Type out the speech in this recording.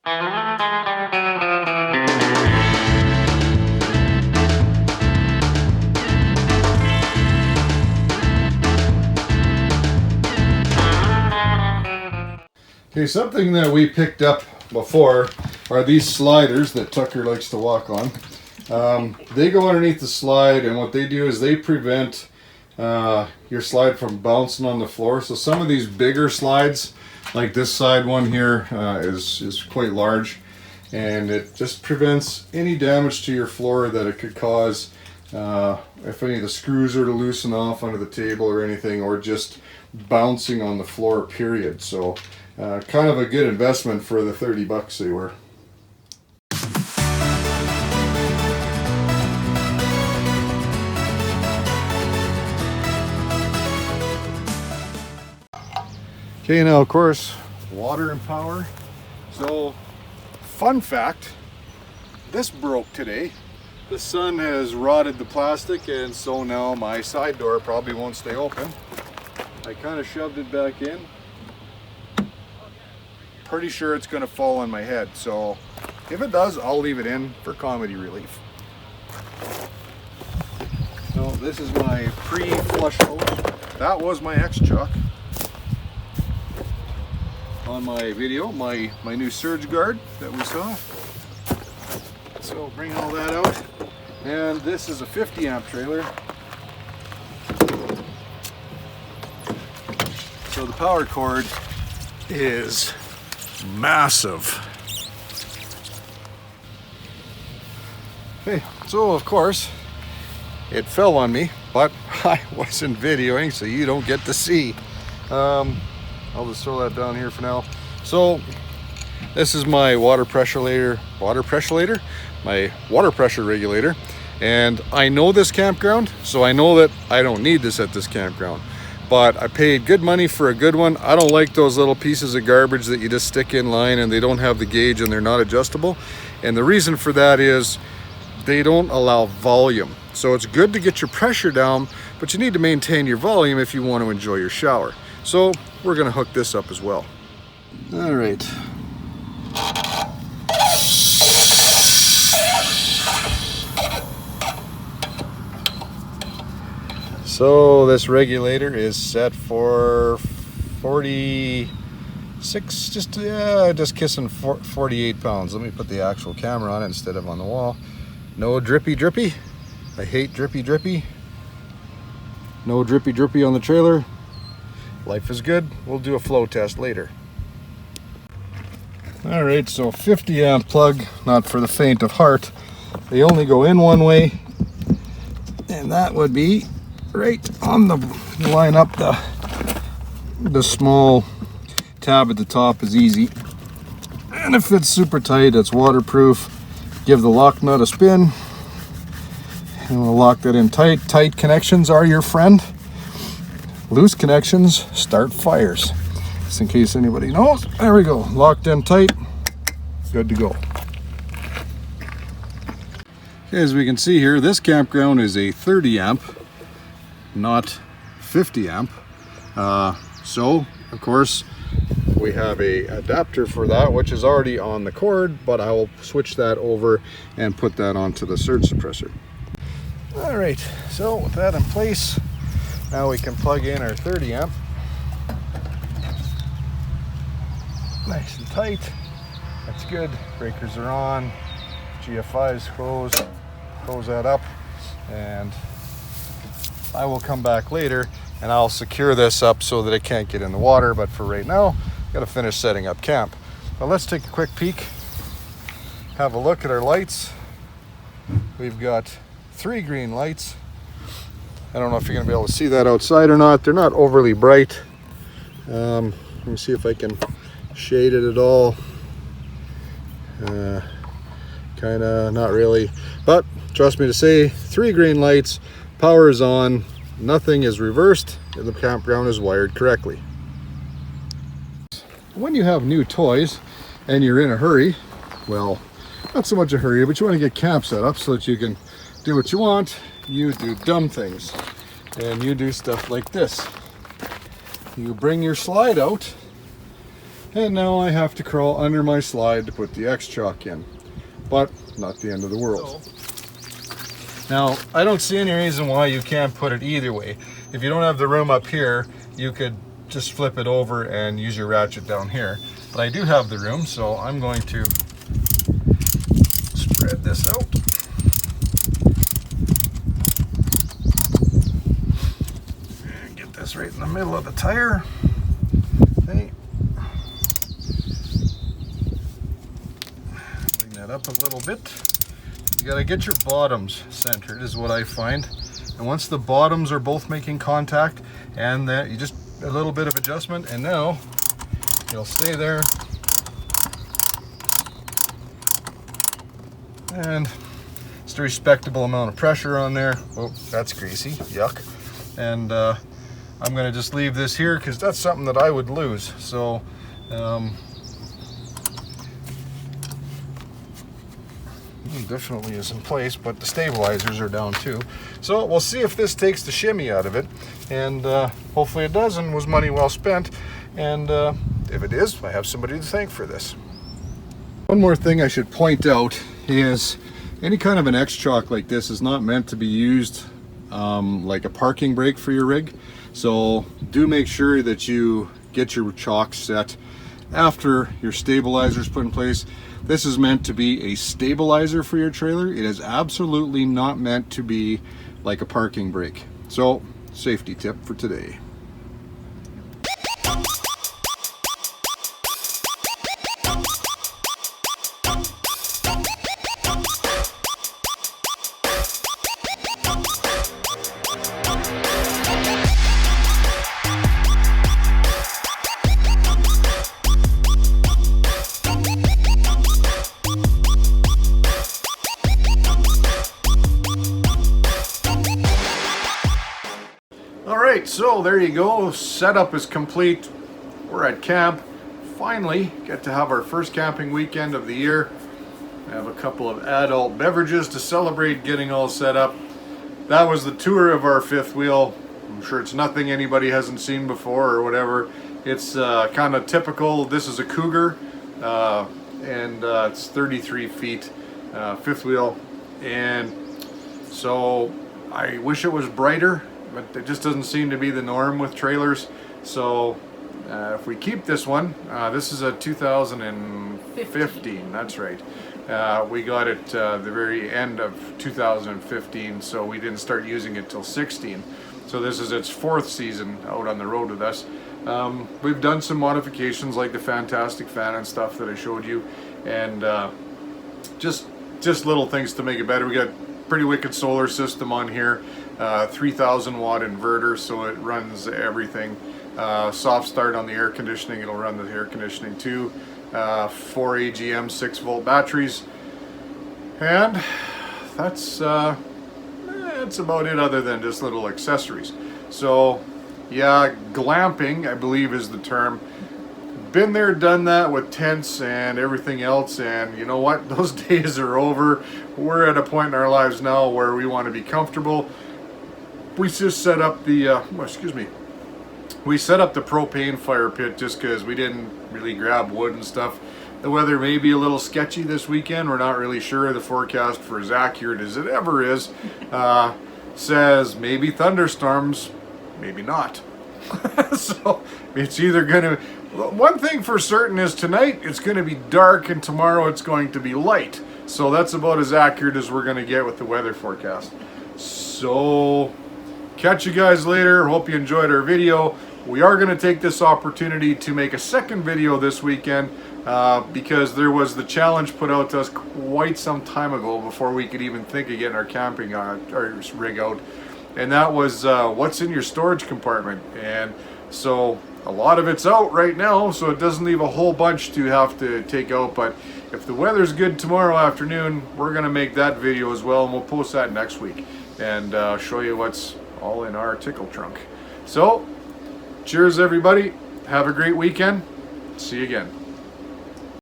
Okay, something that we picked up before are these sliders that Tucker likes to walk on. They go underneath the slide, and what they do is they prevent your slide from bouncing on the floor. So some of these bigger slides, like this side one here, is quite large, and it just prevents any damage to your floor that it could cause if any of the screws are to loosen off under the table or anything, or just bouncing on the floor, period. So kind of a good investment for the 30 bucks they were. Okay, now of course, water and power. So, fun fact, this broke today. The sun has rotted the plastic, and so now my side door probably won't stay open. I kind of shoved it back in. Pretty sure it's going to fall on my head, so if it does, I'll leave it in for comedy relief. So this is my pre-flush hose. That was my X-Chuck. On my video, my new surge guard that we saw. So bring all that out. And this is a 50 amp trailer. So the power cord is massive. Okay, so of course it fell on me, but I wasn't videoing, so you don't get to see. I'll just throw that down here for now. So this is my my water pressure regulator. And I know this campground, so I know that I don't need this at this campground. But I paid good money for a good one. I don't like those little pieces of garbage that you just stick in line and they don't have the gauge and they're not adjustable. And the reason for that is they don't allow volume. So it's good to get your pressure down, but you need to maintain your volume if you want to enjoy your shower. So we're going to hook this up as well. All right. So this regulator is set for 46, just kissing 48 pounds. Let me put the actual camera on it instead of on the wall. No drippy. I hate drippy. No drippy on the trailer. Life is good. We'll do a flow test later. All right, so 50 amp plug, not for the faint of heart. They only go in one way, and that would be right on the line up. The small tab at the top is easy, and if it's super tight, it's waterproof. Give the lock nut a spin, and we'll lock that in tight. Tight connections are your friend. Loose connections start fires. Just in case anybody knows. There we go, locked in tight, good to go. Okay, as we can see here, this campground is a 30 amp, not 50 amp. So of course we have a adapter for that, which is already on the cord, but I will switch that over and put that onto the surge suppressor. All right, so with that in place, now we can plug in our 30 amp. Nice and tight. That's good. Breakers are on. GFI is closed. Close that up. And I will come back later and I'll secure this up so that it can't get in the water. But for right now, got to finish setting up camp. But let's take a quick peek. Have a look at our lights. We've got 3 green lights. I don't know if you're going to be able to see that outside or not. They're not overly bright. Let me see if I can shade it at all. Kind of not really. But trust me to say, 3 green lights, power is on, nothing is reversed, and the campground is wired correctly. When you have new toys and you're in a hurry, well, not so much a hurry, but you want to get camp set up so that you can do what you want. You do dumb things, and you do stuff like this. You bring your slide out And now I have to crawl under my slide to put the X-Chock in. But not the end of the world. Now, I don't see any reason why you can't put it either way. If you don't have the room up here, you could just flip it over and use your ratchet down here. But I do have the room, so I'm going to spread this out. And get this right in the middle of the tire. Okay. Bring that up a little bit. You gotta get your bottoms centered is what I find. And once the bottoms are both making contact, and that you just a little bit of adjustment, and now it'll stay there. And it's a respectable amount of pressure on there. Oh, that's greasy, yuck. And I'm gonna just leave this here because that's something that I would lose. So definitely is in place, but the stabilizers are down too. So we'll see if this takes the shimmy out of it, and hopefully it does and was money well spent. And if it is, I have somebody to thank for this. One more thing I should point out is any kind of an X-Chock like this is not meant to be used like a parking brake for your rig. So do make sure that you get your chock set after your stabilizer is put in place. This is meant to be a stabilizer for your trailer. It is absolutely not meant to be like a parking brake. So, safety tip for today. Alright, so there you go. Setup is complete. We're at camp. Finally get to have our first camping weekend of the year. I have a couple of adult beverages to celebrate getting all set up. That was the tour of our fifth wheel. I'm sure it's nothing anybody hasn't seen before or whatever. It's kind of typical. This is a Cougar and it's 33 feet fifth wheel. And so I wish it was brighter, but it just doesn't seem to be the norm with trailers. So if we keep this one, this is a 2015, that's right. We got it the very end of 2015, so we didn't start using it till 16. So this is its fourth season out on the road with us. We've done some modifications like the Fantastic Fan and stuff that I showed you, and just little things to make it better. We got pretty wicked solar system on here, 3,000 watt inverter, so it runs everything. Soft start on the air conditioning, it'll run the air conditioning too. 4 AGM 6 volt batteries, and that's about it, other than just little accessories. So yeah, glamping I believe is the term. Been there, done that with tents and everything else, and you know what, those days are over. We're at a point in our lives now where we want to be comfortable. We just set up the we set up the propane fire pit just because we didn't really grab wood and stuff. The weather may be a little sketchy this weekend. We're not really sure. The forecast, for as accurate as it ever is, says maybe thunderstorms, maybe not. So it's either gonna, one thing for certain is tonight it's going to be dark and tomorrow it's going to be light. So that's about as accurate as we're going to get with the weather forecast. So catch you guys later. Hope you enjoyed our video. We are going to take this opportunity to make a second video this weekend because there was the challenge put out to us quite some time ago before we could even think of getting our camping our rig out, and that was what's in your storage compartment. And so a lot of it's out right now, so it doesn't leave a whole bunch to have to take out. But if the weather's good tomorrow afternoon, we're going to make that video as well, and we'll post that next week and show you what's all in our tickle trunk. So cheers everybody, have a great weekend, see you again.